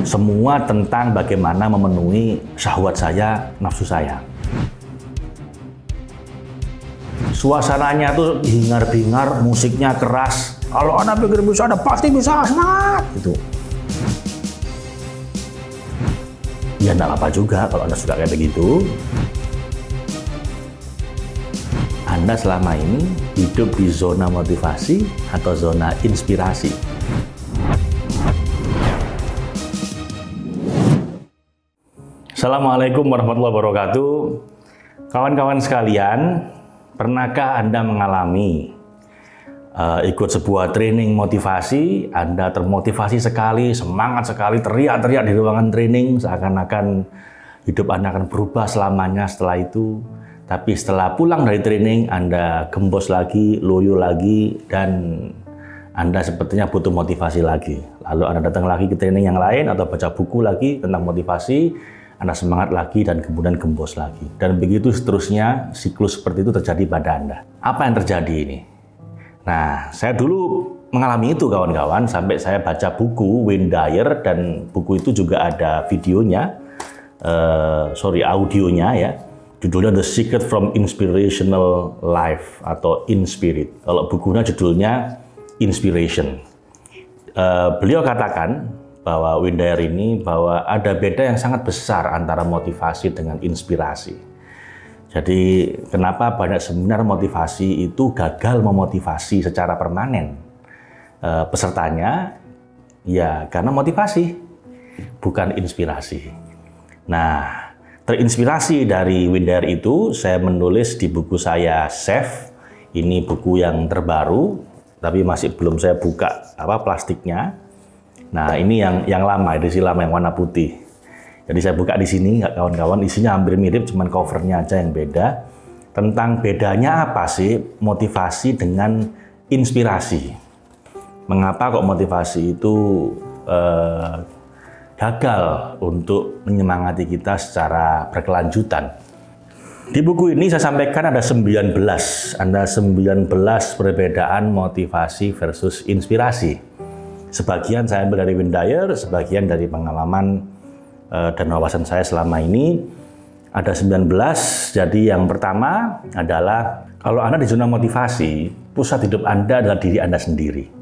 Semua tentang bagaimana memenuhi syahwat saya, nafsu saya. Suasananya tuh hingar-bingar, musiknya keras. Kalau Anda pikir bisa, Anda pasti bisa, semangat! Gitu. Ya enggak apa juga kalau Anda suka kayak begitu. Anda selama ini hidup di zona motivasi atau zona inspirasi. Assalamualaikum warahmatullahi wabarakatuh. Kawan-kawan sekalian, pernahkah Anda mengalami ikut sebuah training motivasi, Anda termotivasi sekali, semangat sekali, teriak-teriak di ruangan training, seakan-akan hidup Anda akan berubah selamanya setelah itu. Tapi setelah pulang dari training, Anda gembos lagi, loyo lagi, dan Anda sepertinya butuh motivasi lagi. Lalu Anda datang lagi ke training yang lain atau baca buku lagi tentang motivasi, Anda semangat lagi dan kemudian gembos lagi. Dan begitu seterusnya, siklus seperti itu terjadi pada Anda. Apa yang terjadi ini? Nah, saya dulu mengalami itu kawan-kawan, sampai saya baca buku Wayne Dyer, dan buku itu juga ada videonya, audionya ya. Judulnya The Secret from Inspirational Life atau In Spirit. Kalau bukunya judulnya Inspiration. Beliau katakan bahwa Wayne Dyer ini bahwa ada beda yang sangat besar antara motivasi dengan inspirasi. Jadi kenapa banyak seminar motivasi itu gagal memotivasi secara permanen pesertanya? Ya karena motivasi, bukan inspirasi. Nah, terinspirasi dari Wayne Dyer itu, saya menulis di buku saya Chef. Ini buku yang terbaru, tapi masih belum saya buka plastiknya. Nah, ini yang lama, edisi lama yang warna putih. Jadi saya buka di sini, kawan-kawan, isinya hampir mirip, cuman covernya aja yang beda. Tentang bedanya apa sih motivasi dengan inspirasi? Mengapa kok motivasi itu gagal untuk menyemangati kita secara berkelanjutan? Di buku ini saya sampaikan ada 19 perbedaan motivasi versus inspirasi. Sebagian saya ambil dari Wayne Dyer, sebagian dari pengalaman dan wawasan saya selama ini. Ada 19, jadi yang pertama adalah kalau Anda di zona motivasi, pusat hidup Anda adalah diri Anda sendiri.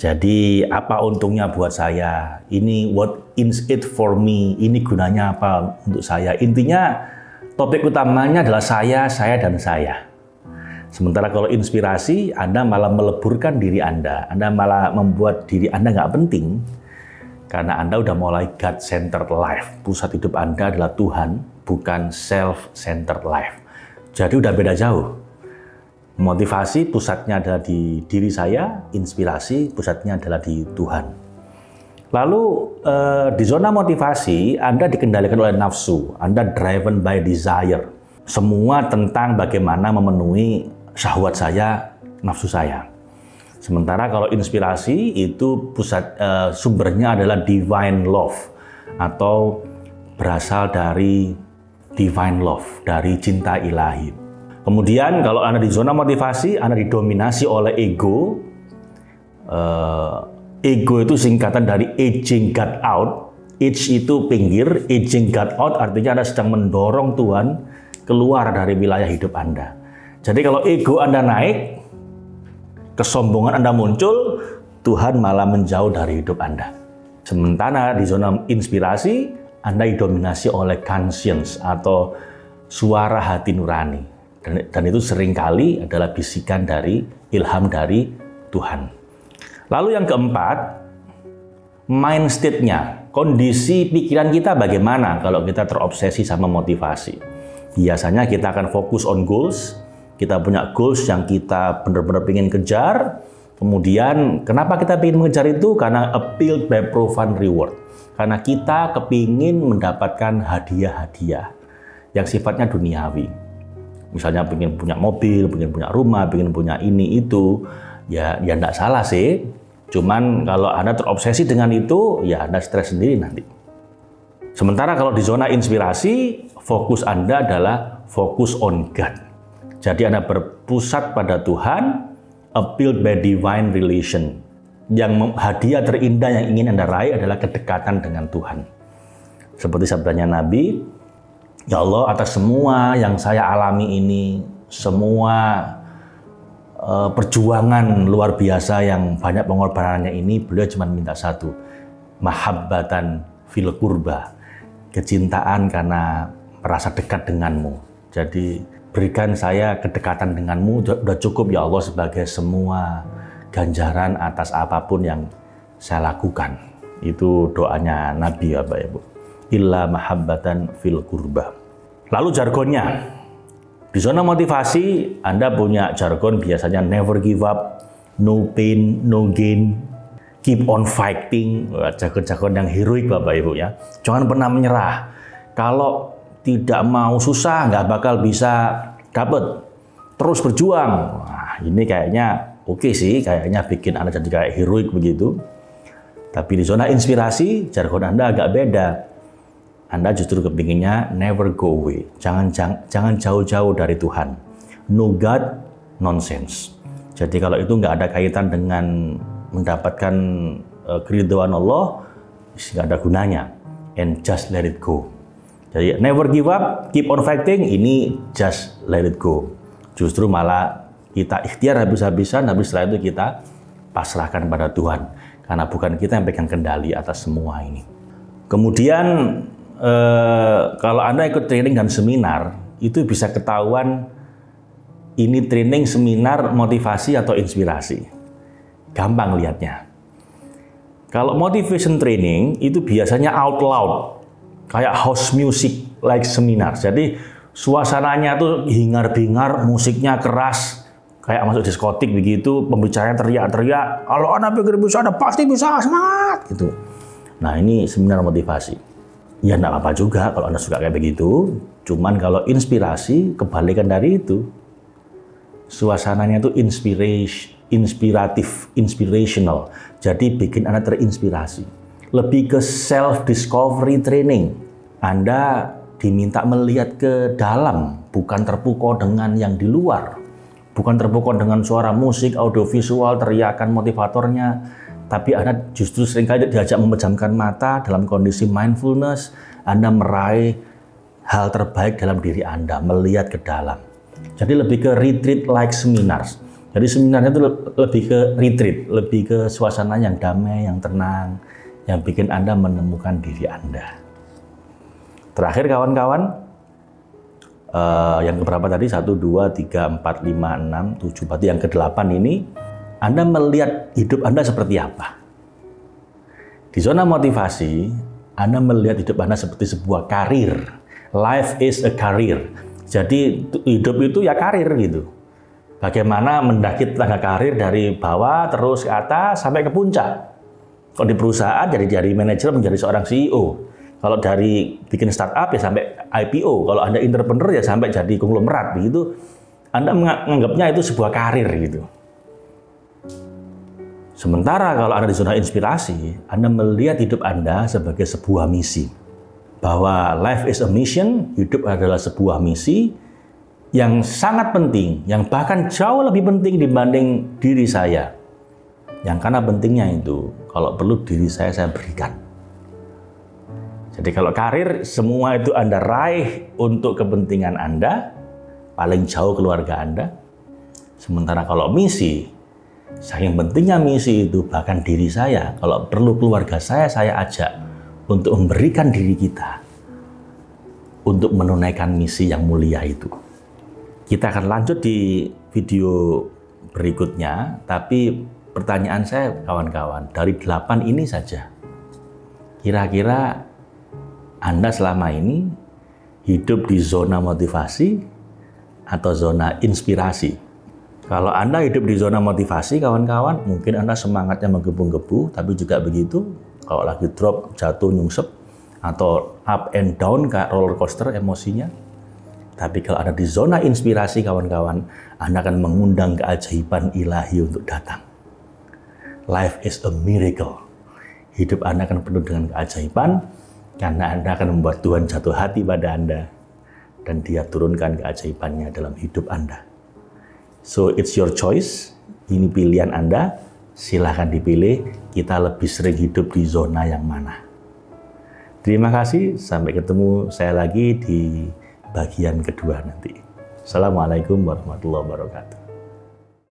Jadi apa untungnya buat saya? Ini what is it for me? Ini gunanya apa untuk saya? Intinya topik utamanya adalah saya, dan saya. Sementara kalau inspirasi, Anda malah meleburkan diri Anda malah membuat diri Anda nggak penting, karena Anda udah mulai God-centered life. Pusat hidup Anda adalah Tuhan, bukan self-centered life. Jadi udah beda jauh. Motivasi pusatnya adalah di diri saya, inspirasi pusatnya adalah di Tuhan. Lalu di zona motivasi, Anda dikendalikan oleh nafsu, Anda driven by desire. Semua tentang bagaimana memenuhi syahwat saya, nafsu saya. Sementara kalau inspirasi itu pusat sumbernya adalah divine love atau berasal dari divine love, dari cinta ilahi. Kemudian kalau Anda di zona motivasi, Anda didominasi oleh ego. Ego itu singkatan dari aging God out. Age itu pinggir, aging God out artinya Anda sedang mendorong Tuhan keluar dari wilayah hidup Anda. Jadi kalau ego Anda naik, kesombongan Anda muncul, Tuhan malah menjauh dari hidup Anda. Sementara di zona inspirasi, Anda didominasi oleh conscience atau suara hati nurani. Dan itu seringkali adalah bisikan dari ilham dari Tuhan. Lalu yang keempat, mind state-nya, kondisi pikiran kita bagaimana kalau kita terobsesi sama motivasi. Biasanya kita akan fokus on goals. Kita punya goals yang kita benar-benar ingin kejar. Kemudian, kenapa kita ingin mengejar itu? Karena appealed by profound reward. Karena kita kepingin mendapatkan hadiah-hadiah yang sifatnya duniawi. Misalnya ingin punya mobil, ingin punya rumah, ingin punya ini, itu. Ya enggak salah sih. Cuman kalau Anda terobsesi dengan itu, ya Anda stres sendiri nanti. Sementara kalau di zona inspirasi, fokus Anda adalah fokus on God. Jadi Anda berpusat pada Tuhan, appealed by divine relation. hadiah terindah yang ingin Anda raih adalah kedekatan dengan Tuhan. Seperti sabdanya Nabi, ya Allah, atas semua yang saya alami ini, semua perjuangan luar biasa yang banyak pengorbanannya ini, beliau cuma minta satu, mahabbatan fil qurba, kecintaan karena merasa dekat denganmu. Jadi berikan saya kedekatan denganmu, sudah cukup ya Allah sebagai semua ganjaran atas apapun yang saya lakukan. Itu doanya Nabi ya Bapak Ibu. Illa mahabbatan fil qurba. Lalu jargonnya. Di zona motivasi Anda punya jargon biasanya never give up, no pain, no gain, keep on fighting. Jargon-jargon yang heroik Bapak Ibu ya. Jangan pernah menyerah. Kalau tidak mau susah, nggak bakal bisa dapat. Terus berjuang. Nah, ini kayaknya oke sih, kayaknya bikin Anda jadi kayak heroik begitu. Tapi di zona inspirasi, jargon Anda agak beda. Anda justru kepinginnya never go away. Jangan jauh-jauh dari Tuhan. No God, nonsense. Jadi kalau itu nggak ada kaitan dengan mendapatkan keridhaan Allah, nggak ada gunanya. And just let it go. Jadi never give up, keep on fighting, ini just let it go. Justru malah kita ikhtiar habis-habisan, habis setelah itu kita pasrahkan pada Tuhan. Karena bukan kita yang pegang kendali atas semua ini. Kemudian kalau Anda ikut training dan seminar, itu bisa ketahuan ini training, seminar, motivasi atau inspirasi. Gampang lihatnya. Kalau motivation training itu biasanya out loud. Kayak house music like seminar. Jadi suasananya tuh hingar-bingar, musiknya keras, kayak masuk diskotik begitu, pembicaranya teriak-teriak, kalau Anda pikir bisa, Anda pasti bisa, semangat gitu. Nah, ini seminar motivasi. Ya enggak apa-apa juga kalau Anda suka kayak begitu. Cuman kalau inspirasi, kebalikan dari itu. Suasananya tuh inspiratif, inspirational. Jadi bikin Anda terinspirasi. Lebih ke self-discovery training. Anda diminta melihat ke dalam, bukan terpukau dengan yang di luar. Bukan terpukau dengan suara musik, audiovisual, teriakan motivatornya. Tapi Anda justru seringkali diajak memejamkan mata dalam kondisi mindfulness. Anda meraih hal terbaik dalam diri Anda, melihat ke dalam. Jadi lebih ke retreat like seminars. Jadi seminarnya itu lebih ke retreat, lebih ke suasana yang damai, yang tenang, yang bikin Anda menemukan diri Anda. Terakhir kawan-kawan, yang keberapa tadi? 1, 2, 3, 4, 5, 6, 7, berarti yang ke-8 ini, Anda melihat hidup Anda seperti apa? Di zona motivasi, Anda melihat hidup Anda seperti sebuah karir. Life is a career. Jadi hidup itu ya karir gitu. Bagaimana mendaki tangga karir dari bawah terus ke atas sampai ke puncak. Kalau di perusahaan dari manajer menjadi seorang CEO. Kalau dari bikin startup ya sampai IPO. Kalau Anda entrepreneur ya sampai jadi konglomerat begitu. Anda menganggapnya itu sebuah karir gitu. Sementara kalau Anda di zona inspirasi, Anda melihat hidup Anda sebagai sebuah misi. Bahwa life is a mission, hidup adalah sebuah misi yang sangat penting, yang bahkan jauh lebih penting dibanding diri saya. Yang karena pentingnya itu, kalau perlu diri saya berikan. Jadi kalau karir, semua itu Anda raih untuk kepentingan Anda, paling jauh keluarga Anda. Sementara kalau misi, saking pentingnya misi itu, bahkan diri saya, kalau perlu keluarga saya ajak untuk memberikan diri kita untuk menunaikan misi yang mulia itu. Kita akan lanjut di video berikutnya, tapi pertanyaan saya kawan-kawan, dari 8 ini saja, kira-kira Anda selama ini hidup di zona motivasi atau zona inspirasi? Kalau Anda hidup di zona motivasi kawan-kawan, mungkin Anda semangatnya menggebu-gebu, tapi juga begitu, kalau lagi drop, jatuh, nyungsep, atau up and down kayak roller coaster emosinya. Tapi kalau Anda di zona inspirasi kawan-kawan, Anda akan mengundang keajaiban ilahi untuk datang. Life is a miracle. Hidup Anda akan penuh dengan keajaiban, karena Anda akan membuat Tuhan jatuh hati pada Anda, dan Dia turunkan keajaibannya dalam hidup Anda. So it's your choice. Ini pilihan Anda. silahkan dipilih, kita lebih sering hidup di zona yang mana. Terima kasih, sampai ketemu saya lagi di bagian kedua nanti. Assalamualaikum warahmatullahi wabarakatuh.